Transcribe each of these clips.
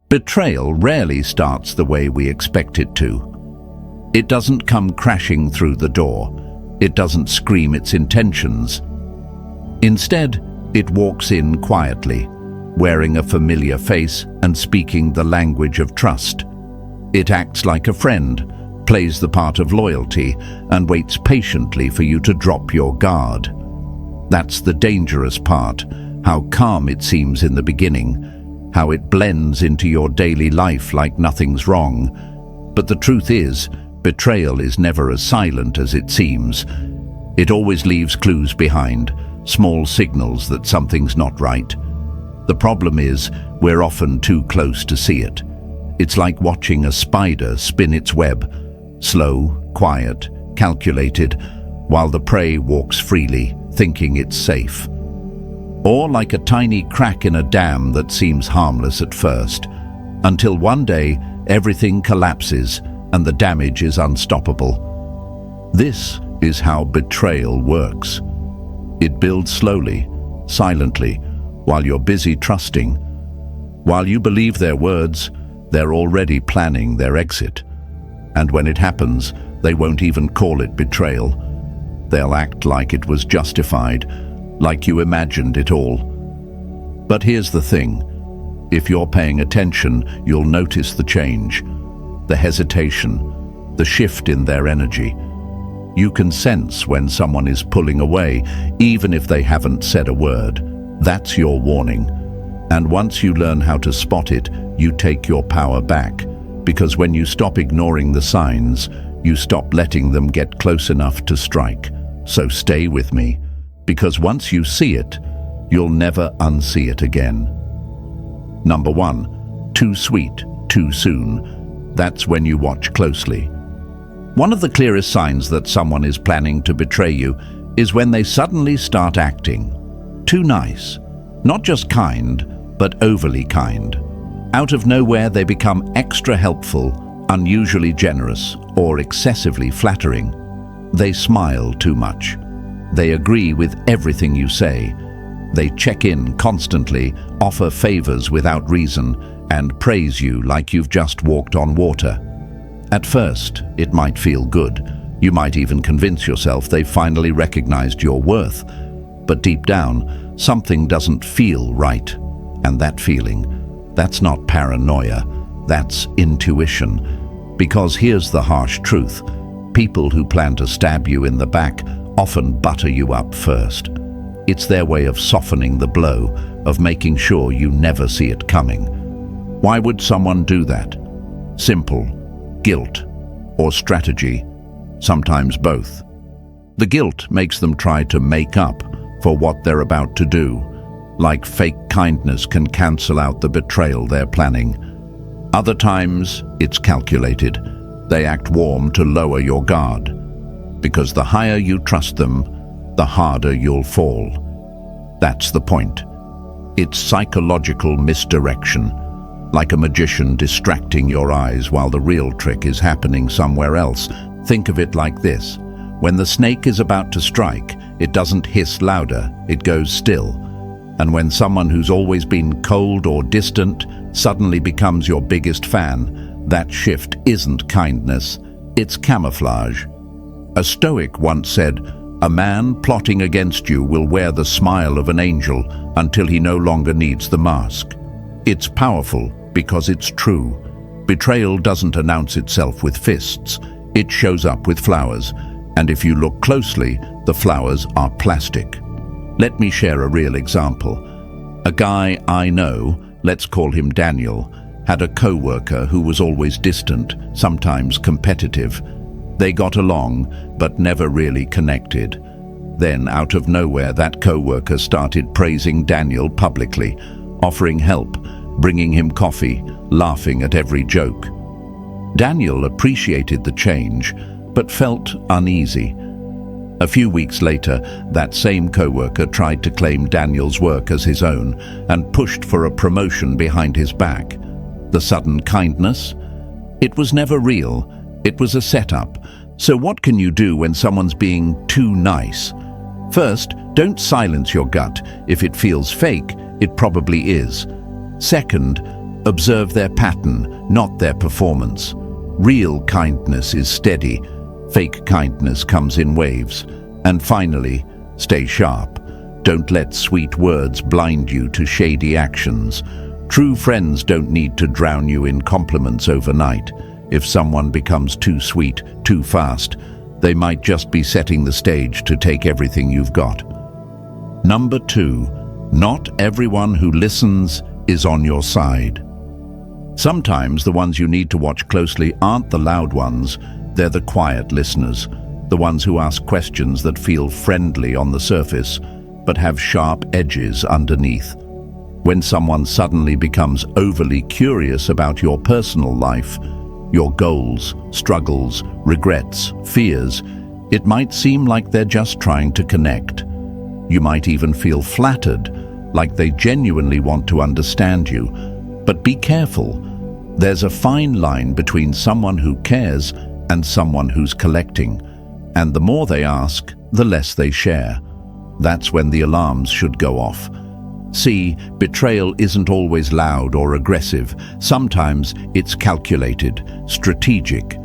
Betrayal rarely starts the way we expect it to. It doesn't come crashing through the door. It doesn't scream its intentions. Instead, it walks in quietly, wearing a familiar face and speaking the language of trust. It acts like a friend, plays the part of loyalty, and waits patiently for you to drop your guard. That's the dangerous part, how calm it seems in the beginning, how it blends into your daily life like nothing's wrong. But the truth is, betrayal is never as silent as it seems. It always leaves clues behind, small signals that something's not right. The problem is, we're often too close to see it. It's like watching a spider spin its web, slow, quiet, calculated, while the prey walks freely, thinking it's safe. Or like a tiny crack in a dam that seems harmless at first, until one day everything collapses and the damage is unstoppable. This is how betrayal works. It builds slowly, silently, while you're busy trusting. While you believe their words, they're already planning their exit. And when it happens, they won't even call it betrayal. They'll act like it was justified, like you imagined it all. But here's the thing. If you're paying attention, you'll notice the change, the hesitation, the shift in their energy. You can sense when someone is pulling away, even if they haven't said a word. That's your warning. And once you learn how to spot it, you take your power back. Because when you stop ignoring the signs, you stop letting them get close enough to strike. So stay with me. Because once you see it, you'll never unsee it again. Number 1, too sweet, too soon. That's when you watch closely. One of the clearest signs that someone is planning to betray you is when they suddenly start acting too nice. Not just kind, but overly kind. Out of nowhere, they become extra helpful, unusually generous, or excessively flattering. They smile too much. They agree with everything you say. They check in constantly, offer favors without reason, and praise you like you've just walked on water. At first, it might feel good. You might even convince yourself they've finally recognized your worth. But deep down, something doesn't feel right. And that feeling, that's not paranoia, that's intuition. Because here's the harsh truth. People who plan to stab you in the back often butter you up first. It's their way of softening the blow, of making sure you never see it coming. Why would someone do that? Simple. Guilt. Or strategy. Sometimes both. The guilt makes them try to make up for what they're about to do. Like fake kindness can cancel out the betrayal they're planning. Other times, it's calculated. They act warm to lower your guard. Because the higher you trust them, the harder you'll fall. That's the point. It's psychological misdirection, like a magician distracting your eyes while the real trick is happening somewhere else. Think of it like this. When the snake is about to strike, it doesn't hiss louder, it goes still. And when someone who's always been cold or distant suddenly becomes your biggest fan, that shift isn't kindness, it's camouflage. A Stoic once said, "A man plotting against you will wear the smile of an angel until he no longer needs the mask." It's powerful because it's true. Betrayal doesn't announce itself with fists. It shows up with flowers. And if you look closely, the flowers are plastic. Let me share a real example. A guy I know, let's call him Daniel, had a co-worker who was always distant, sometimes competitive. They got along, but never really connected. Then, out of nowhere, that co-worker started praising Daniel publicly, offering help, bringing him coffee, laughing at every joke. Daniel appreciated the change, but felt uneasy. A few weeks later, that same co-worker tried to claim Daniel's work as his own and pushed for a promotion behind his back. The sudden kindness? It was never real. It was a setup. So what can you do when someone's being too nice? First, don't silence your gut. If it feels fake, it probably is. Second, Observe their pattern, not their performance. Real kindness is steady. Fake kindness comes in waves. And finally, stay sharp. Don't let sweet words blind you to shady actions. True friends don't need to drown you in compliments overnight. If someone becomes too sweet, too fast, they might just be setting the stage to take everything you've got. Number 2, not everyone who listens is on your side. Sometimes the ones you need to watch closely aren't the loud ones, they're the quiet listeners, the ones who ask questions that feel friendly on the surface, but have sharp edges underneath. When someone suddenly becomes overly curious about your personal life, your goals, struggles, regrets, fears, it might seem like they're just trying to connect. You might even feel flattered, like they genuinely want to understand you. But be careful. There's a fine line between someone who cares and someone who's collecting. And the more they ask, the less they share. That's when the alarms should go off. See, betrayal isn't always loud or aggressive. Sometimes it's calculated, strategic.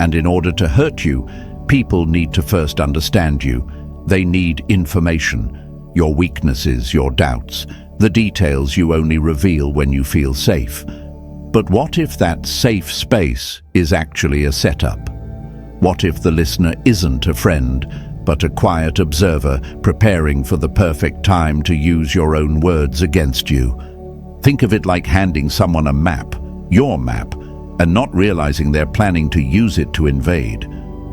And in order to hurt you, people need to first understand you. They need information, your weaknesses, your doubts, the details you only reveal when you feel safe. But what if that safe space is actually a setup? What if the listener isn't a friend, but a quiet observer preparing for the perfect time to use your own words against you? Think of it like handing someone a map, your map, and not realizing they're planning to use it to invade.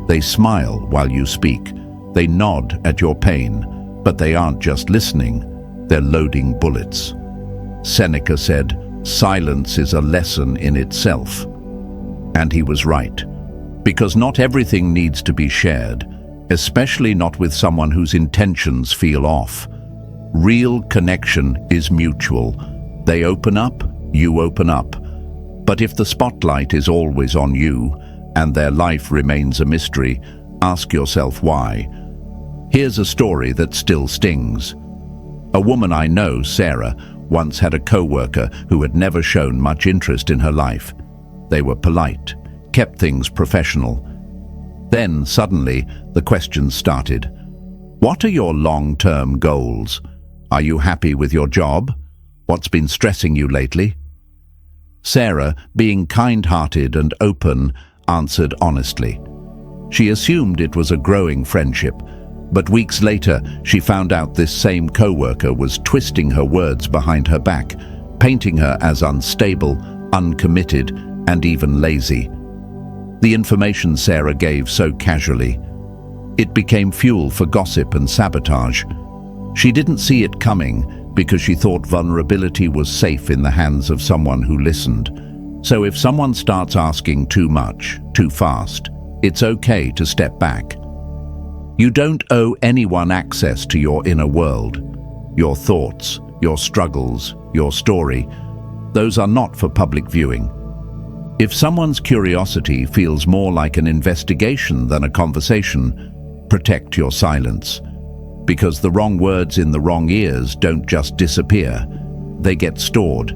They smile while you speak. They nod at your pain, but they aren't just listening, they're loading bullets. Seneca said, "Silence is a lesson in itself." And he was right, because not everything needs to be shared, especially not with someone whose intentions feel off. Real connection is mutual. They open up, you open up. But if the spotlight is always on you, and their life remains a mystery, ask yourself why. Here's a story that still stings. A woman I know, Sarah, once had a co-worker who had never shown much interest in her life. They were polite, kept things professional. Then, suddenly, the questions started. What are your long-term goals? Are you happy with your job? What's been stressing you lately? Sarah, being kind-hearted and open, answered honestly. She assumed it was a growing friendship, but weeks later, she found out this same co-worker was twisting her words behind her back, painting her as unstable, uncommitted, and even lazy. The information Sarah gave so casually, it became fuel for gossip and sabotage. She didn't see it coming because she thought vulnerability was safe in the hands of someone who listened. So if someone starts asking too much, too fast, it's okay to step back. You don't owe anyone access to your inner world. Your thoughts, your struggles, your story, those are not for public viewing. If someone's curiosity feels more like an investigation than a conversation, protect your silence. Because the wrong words in the wrong ears don't just disappear, they get stored.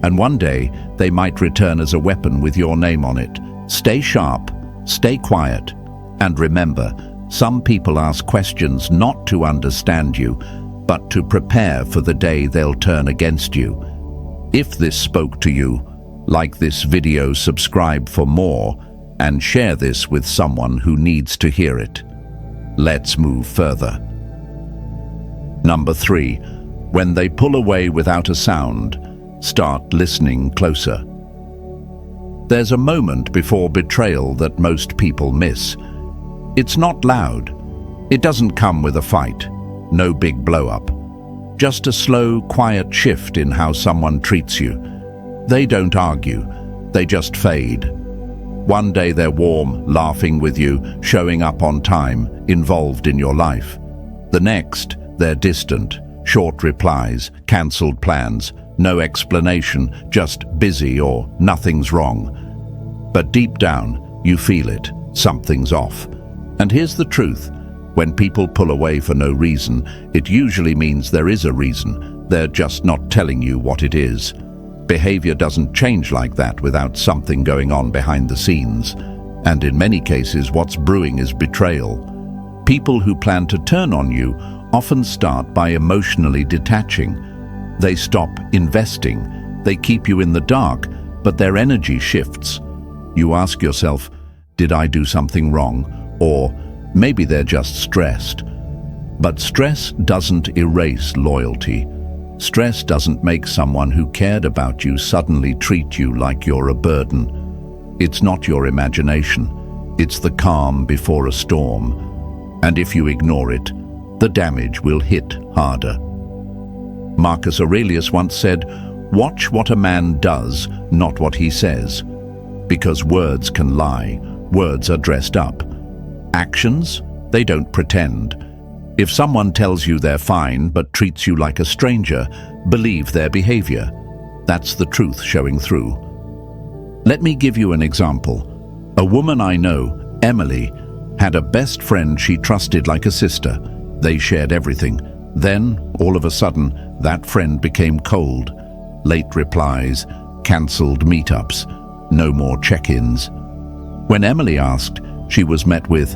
And one day, they might return as a weapon with your name on it. Stay sharp, stay quiet, and remember, some people ask questions not to understand you, but to prepare for the day they'll turn against you. If this spoke to you, like this video, subscribe for more, and share this with someone who needs to hear it. Let's move further. Number 3, when they pull away without a sound, start listening closer. There's a moment before betrayal that most people miss. It's not loud. It doesn't come with a fight. No big blow-up. Just a slow, quiet shift in how someone treats you. They don't argue. They just fade. One day they're warm, laughing with you, showing up on time, involved in your life. The next, they're distant, short replies, cancelled plans, no explanation, just busy or nothing's wrong. But deep down, you feel it, something's off. And here's the truth. When people pull away for no reason, it usually means there is a reason. They're just not telling you what it is. Behavior doesn't change like that without something going on behind the scenes. And in many cases, what's brewing is betrayal. People who plan to turn on you often start by emotionally detaching. They stop investing. They keep you in the dark, but their energy shifts. You ask yourself, did I do something wrong? Or maybe they're just stressed. But stress doesn't erase loyalty. Stress doesn't make someone who cared about you suddenly treat you like you're a burden. It's not your imagination. It's the calm before a storm. And if you ignore it, the damage will hit harder. Marcus Aurelius once said, "Watch what a man does, not what he says." Because words can lie. Words are dressed up. Actions, they don't pretend. If someone tells you they're fine but treats you like a stranger, believe their behavior. That's the truth showing through. Let me give you an example. A woman I know, Emily, had a best friend she trusted like a sister. They shared everything. Then, all of a sudden, that friend became cold. Late replies, cancelled meetups, no more check-ins. When Emily asked, she was met with,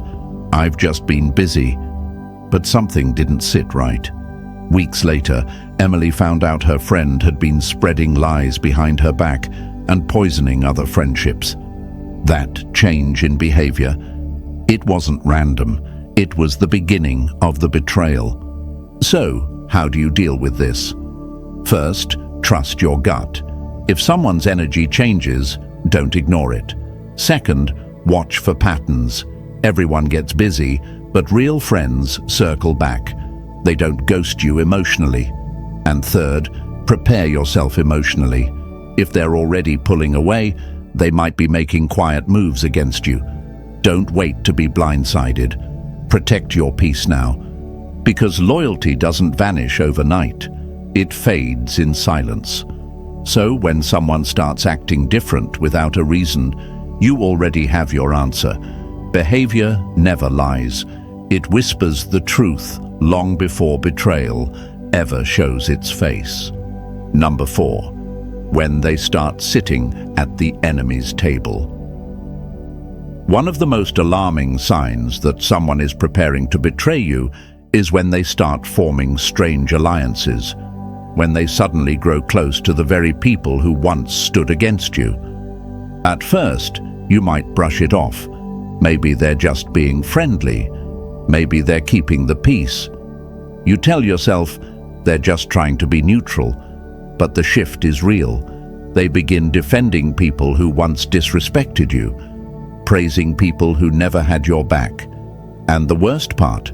"I've just been busy." But something didn't sit right. Weeks later, Emily found out her friend had been spreading lies behind her back and poisoning other friendships. That change in behavior, it wasn't random. It was the beginning of the betrayal. So, how do you deal with this? First, trust your gut. If someone's energy changes, don't ignore it. Second, watch for patterns. Everyone gets busy, but real friends circle back. They don't ghost you emotionally. And third, prepare yourself emotionally. If they're already pulling away, they might be making quiet moves against you. Don't wait to be blindsided. Protect your peace now. Because loyalty doesn't vanish overnight. It fades in silence. So when someone starts acting different without a reason, you already have your answer. Behavior never lies. It whispers the truth long before betrayal ever shows its face. Number 4. When they start sitting at the enemy's table. One of the most alarming signs that someone is preparing to betray you is when they start forming strange alliances, when they suddenly grow close to the very people who once stood against you. At first, you might brush it off. Maybe they're just being friendly. Maybe they're keeping the peace. You tell yourself they're just trying to be neutral, but the shift is real. They begin defending people who once disrespected you, praising people who never had your back. And the worst part,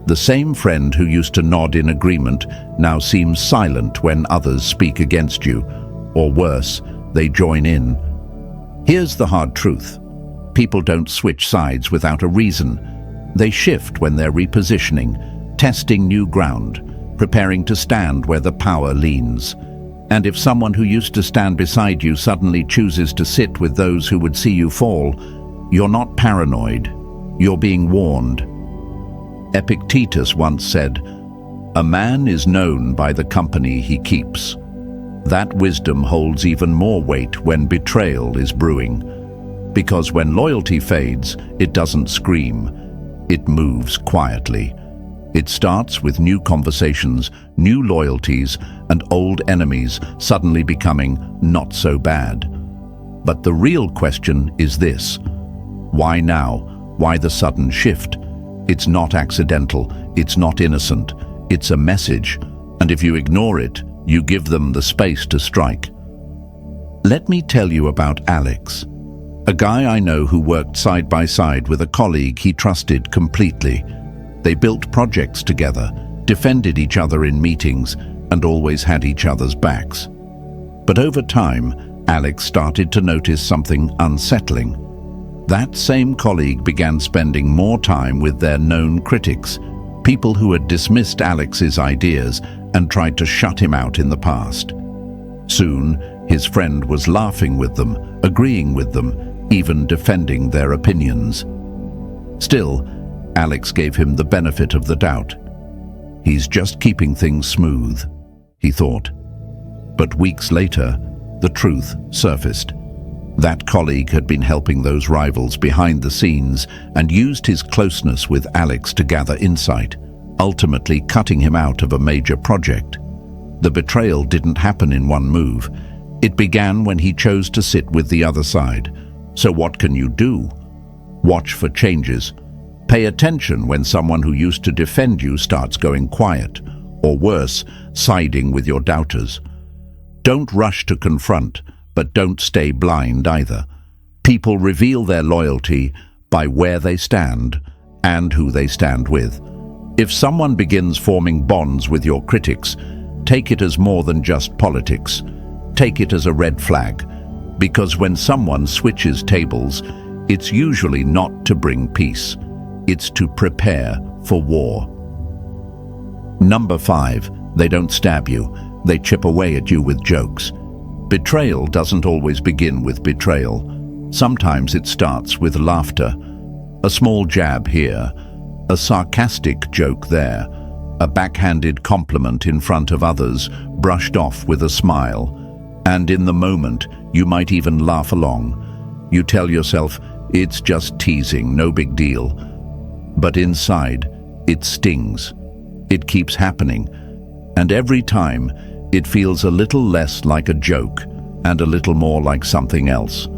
the same friend who used to nod in agreement now seems silent when others speak against you, or worse, they join in. Here's the hard truth. People don't switch sides without a reason. They shift when they're repositioning, testing new ground, preparing to stand where the power leans. And if someone who used to stand beside you suddenly chooses to sit with those who would see you fall, you're not paranoid. You're being warned. Epictetus once said, "A man is known by the company he keeps." That wisdom holds even more weight when betrayal is brewing. Because when loyalty fades, it doesn't scream. It moves quietly. It starts with new conversations, new loyalties, and old enemies suddenly becoming not so bad. But the real question is this: why now? Why the sudden shift? It's not accidental, it's not innocent, it's a message, and if you ignore it, you give them the space to strike. Let me tell you about Alex, a guy I know who worked side by side with a colleague he trusted completely. They built projects together, defended each other in meetings, and always had each other's backs. But over time, Alex started to notice something unsettling. That same colleague began spending more time with their known critics, people who had dismissed Alex's ideas and tried to shut him out in the past. Soon, his friend was laughing with them, agreeing with them, even defending their opinions. Still, Alex gave him the benefit of the doubt. He's just keeping things smooth, he thought. But weeks later, the truth surfaced. That colleague had been helping those rivals behind the scenes and used his closeness with Alex to gather insight, ultimately cutting him out of a major project. The betrayal didn't happen in one move. It began when he chose to sit with the other side. So what can you do? Watch for changes. Pay attention when someone who used to defend you starts going quiet, or worse, siding with your doubters. Don't rush to confront, but don't stay blind either. People reveal their loyalty by where they stand and who they stand with. If someone begins forming bonds with your critics, take it as more than just politics. Take it as a red flag, because when someone switches tables, it's usually not to bring peace. It's to prepare for war. Number 5, they don't stab you. They chip away at you with jokes. Betrayal doesn't always begin with betrayal. Sometimes it starts with laughter. A small jab here, a sarcastic joke there, a backhanded compliment in front of others, brushed off with a smile. And in the moment, you might even laugh along. You tell yourself, it's just teasing, no big deal. But inside, it stings. It keeps happening. And every time, it feels a little less like a joke and a little more like something else.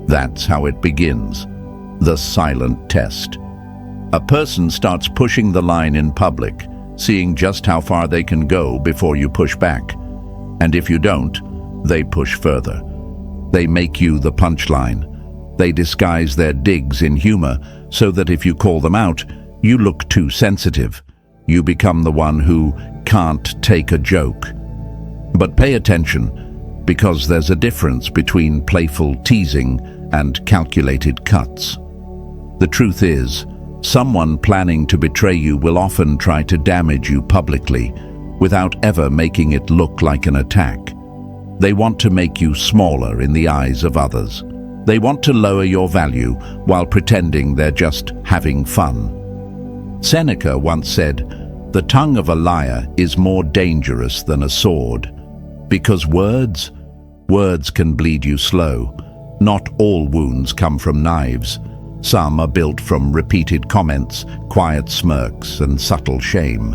That's how it begins. The silent test. A person starts pushing the line in public, seeing just how far they can go before you push back. And if you don't, they push further. They make you the punchline. They disguise their digs in humor so that if you call them out, you look too sensitive. You become the one who can't take a joke. But pay attention, because there's a difference between playful teasing and calculated cuts. The truth is, someone planning to betray you will often try to damage you publicly without ever making it look like an attack. They want to make you smaller in the eyes of others. They want to lower your value while pretending they're just having fun. Seneca once said, "The tongue of a liar is more dangerous than a sword," because words can bleed you slow. Not all wounds come from knives. Some are built from repeated comments, quiet smirks, and subtle shame.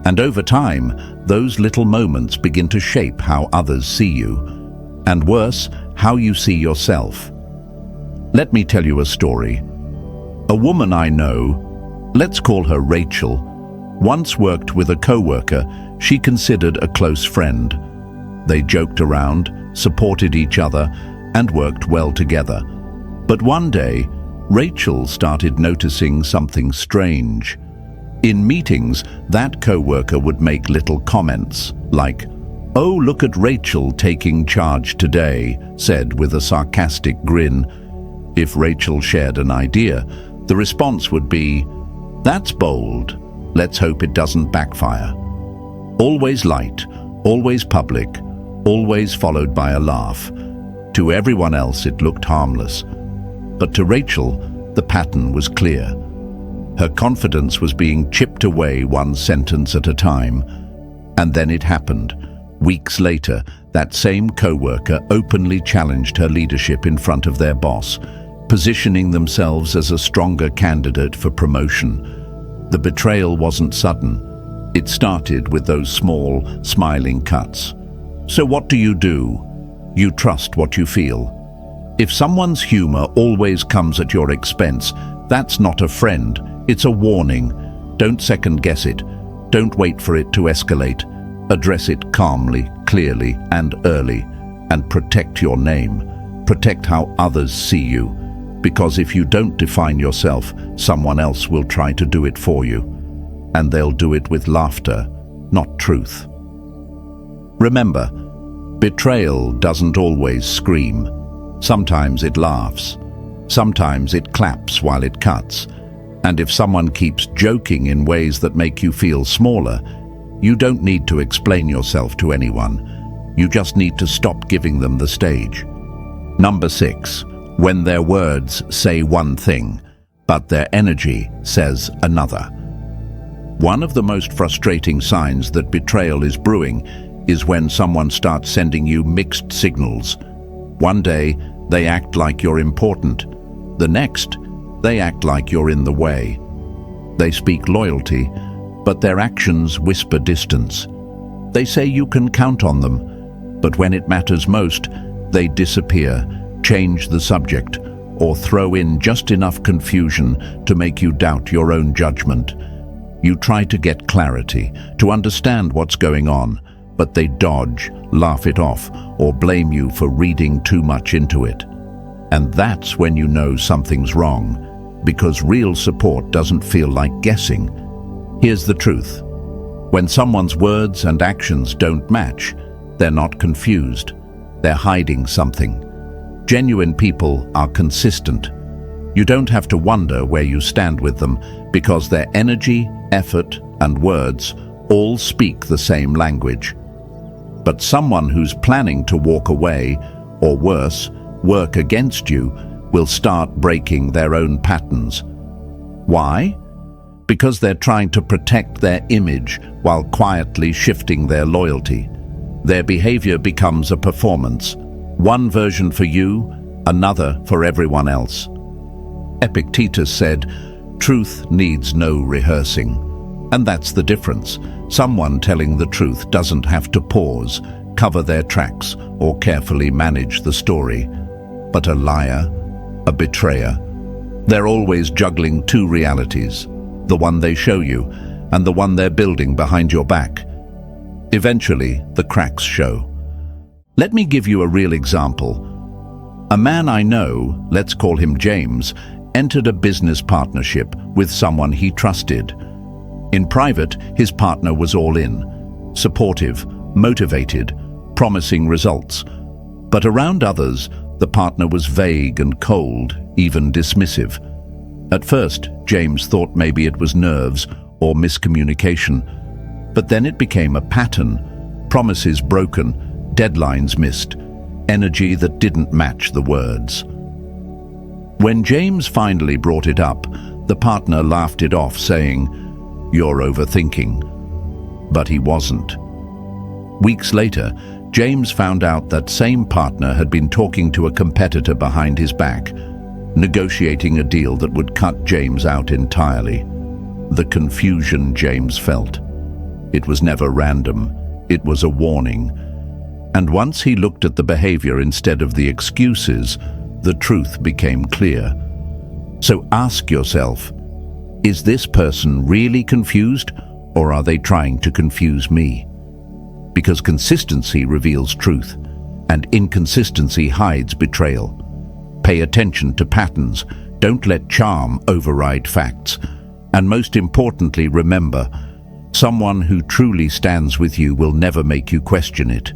And over time, those little moments begin to shape how others see you, and worse, how you see yourself. Let me tell you a story. A woman I know, let's call her Rachel, once worked with a co-worker she considered a close friend. They joked around, supported each other, and worked well together. But one day, Rachel started noticing something strange. In meetings, that co-worker would make little comments, like, "Oh, look at Rachel taking charge today," said with a sarcastic grin. If Rachel shared an idea, the response would be, "That's bold. Let's hope it doesn't backfire." Always light, always public, always followed by a laugh. To everyone else it looked harmless. But to Rachel, the pattern was clear. Her confidence was being chipped away one sentence at a time. And then it happened. Weeks later, that same co-worker openly challenged her leadership in front of their boss, positioning themselves as a stronger candidate for promotion. The betrayal wasn't sudden. It started with those small, smiling cuts. So what do? You trust what you feel. If someone's humor always comes at your expense, that's not a friend, it's a warning. Don't second-guess it. Don't wait for it to escalate. Address it calmly, clearly, and early. And protect your name. Protect how others see you. Because if you don't define yourself, someone else will try to do it for you. And they'll do it with laughter, not truth. Remember, betrayal doesn't always scream. Sometimes it laughs. Sometimes it claps while it cuts. And if someone keeps joking in ways that make you feel smaller, you don't need to explain yourself to anyone. You just need to stop giving them the stage. Number 6, when their words say one thing, but their energy says another. One of the most frustrating signs that betrayal is brewing is when someone starts sending you mixed signals. One day, they act like you're important. The next, they act like you're in the way. They speak loyalty, but their actions whisper distance. They say you can count on them, but when it matters most, they disappear, change the subject, or throw in just enough confusion to make you doubt your own judgment. You try to get clarity, to understand what's going on, but they dodge, laugh it off, or blame you for reading too much into it. And that's when you know something's wrong, because real support doesn't feel like guessing. Here's the truth. When someone's words and actions don't match, they're not confused. They're hiding something. Genuine people are consistent. You don't have to wonder where you stand with them, because their energy, effort, and words all speak the same language. But someone who's planning to walk away, or worse, work against you, will start breaking their own patterns. Why? Because they're trying to protect their image while quietly shifting their loyalty. Their behavior becomes a performance. One version for you, another for everyone else. Epictetus said, "Truth needs no rehearsing." And that's the difference. Someone telling the truth doesn't have to pause, cover their tracks, or carefully manage the story. But a liar, a betrayer, they're always juggling two realities, the one they show you and the one they're building behind your back. Eventually, the cracks show. Let me give you a real example. A man I know, let's call him James, entered a business partnership with someone he trusted. In private, his partner was all in, supportive, motivated, promising results. But around others, the partner was vague and cold, even dismissive. At first, James thought maybe it was nerves or miscommunication. But then it became a pattern. Promises broken, deadlines missed, energy that didn't match the words. When James finally brought it up, the partner laughed it off, saying, "You're overthinking." But he wasn't. Weeks later, James found out that same partner had been talking to a competitor behind his back, negotiating a deal that would cut James out entirely. The confusion James felt. It was never random, it was a warning. And once he looked at the behavior instead of the excuses, the truth became clear. So ask yourself, is this person really confused, or are they trying to confuse me? Because consistency reveals truth, and inconsistency hides betrayal. Pay attention to patterns, don't let charm override facts. And most importantly, remember, someone who truly stands with you will never make you question it.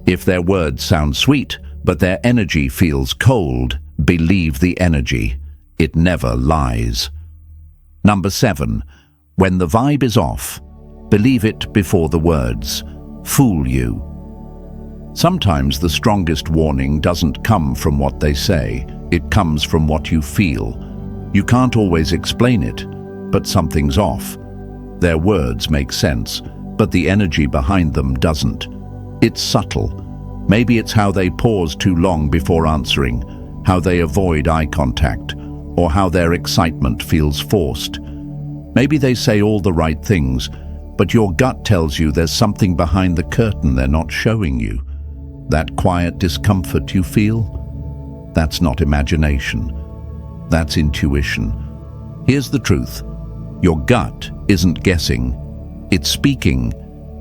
If their words sound sweet, but their energy feels cold, believe the energy. It never lies. Number 7, when the vibe is off, believe it before the words fool you. Sometimes the strongest warning doesn't come from what they say, it comes from what you feel. You can't always explain it, but something's off. Their words make sense, but the energy behind them doesn't. It's subtle. Maybe it's how they pause too long before answering, how they avoid eye contact, or how their excitement feels forced. Maybe they say all the right things, but your gut tells you there's something behind the curtain they're not showing you. That quiet discomfort you feel? That's not imagination. That's intuition. Here's the truth. Your gut isn't guessing. It's speaking.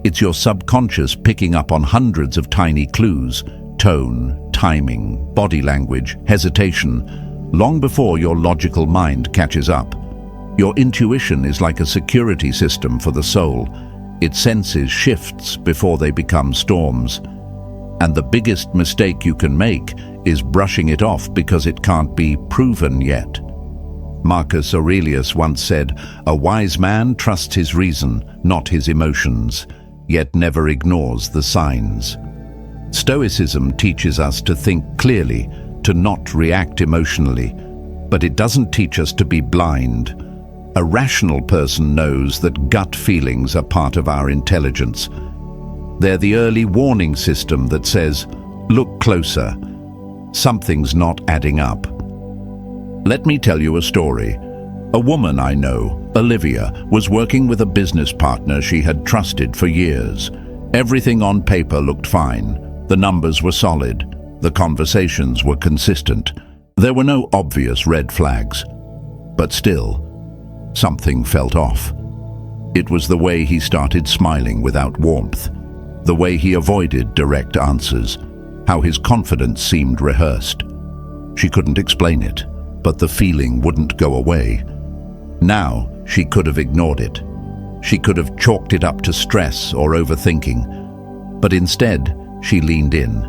It's your subconscious picking up on hundreds of tiny clues, tone, timing, body language, hesitation, long before your logical mind catches up. Your intuition is like a security system for the soul. It senses shifts before they become storms. And the biggest mistake you can make is brushing it off because it can't be proven yet. Marcus Aurelius once said, "A wise man trusts his reason, not his emotions, yet never ignores the signs." Stoicism teaches us to think clearly, to not react emotionally, but it doesn't teach us to be blind. A rational person knows that gut feelings are part of our intelligence. They're the early warning system that says, "Look closer. Something's not adding up." Let me tell you a story. A woman I know, Olivia, was working with a business partner she had trusted for years. Everything on paper looked fine. The numbers were solid. The conversations were consistent. There were no obvious red flags. But still, something felt off. It was the way he started smiling without warmth, the way he avoided direct answers, how his confidence seemed rehearsed. She couldn't explain it, but the feeling wouldn't go away. Now, she could have ignored it. She could have chalked it up to stress or overthinking. But instead, she leaned in.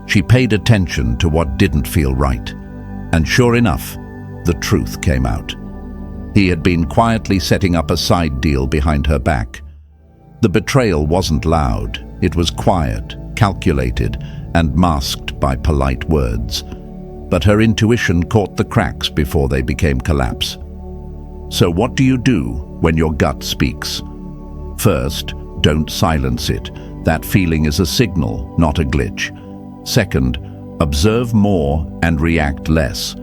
She paid attention to what didn't feel right. And sure enough, the truth came out. He had been quietly setting up a side deal behind her back. The betrayal wasn't loud. It was quiet, calculated, and masked by polite words. But her intuition caught the cracks before they became collapse. So what do you do when your gut speaks? First, don't silence it. That feeling is a signal, not a glitch. Second, observe more and react less.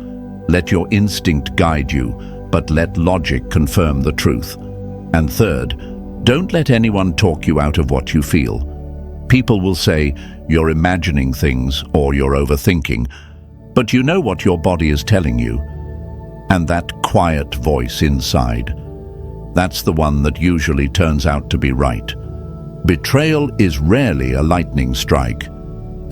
Let your instinct guide you, but let logic confirm the truth. And third, don't let anyone talk you out of what you feel. People will say you're imagining things or you're overthinking, but you know what your body is telling you. And that quiet voice inside, that's the one that usually turns out to be right. Betrayal is rarely a lightning strike.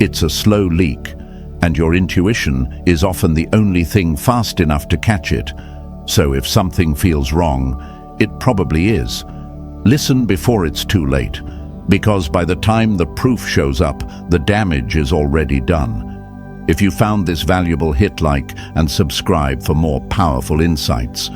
It's a slow leak, and your intuition is often the only thing fast enough to catch it. So if something feels wrong, it probably is. Listen before it's too late, because by the time the proof shows up, the damage is already done. If you found this valuable, hit like and subscribe for more powerful insights.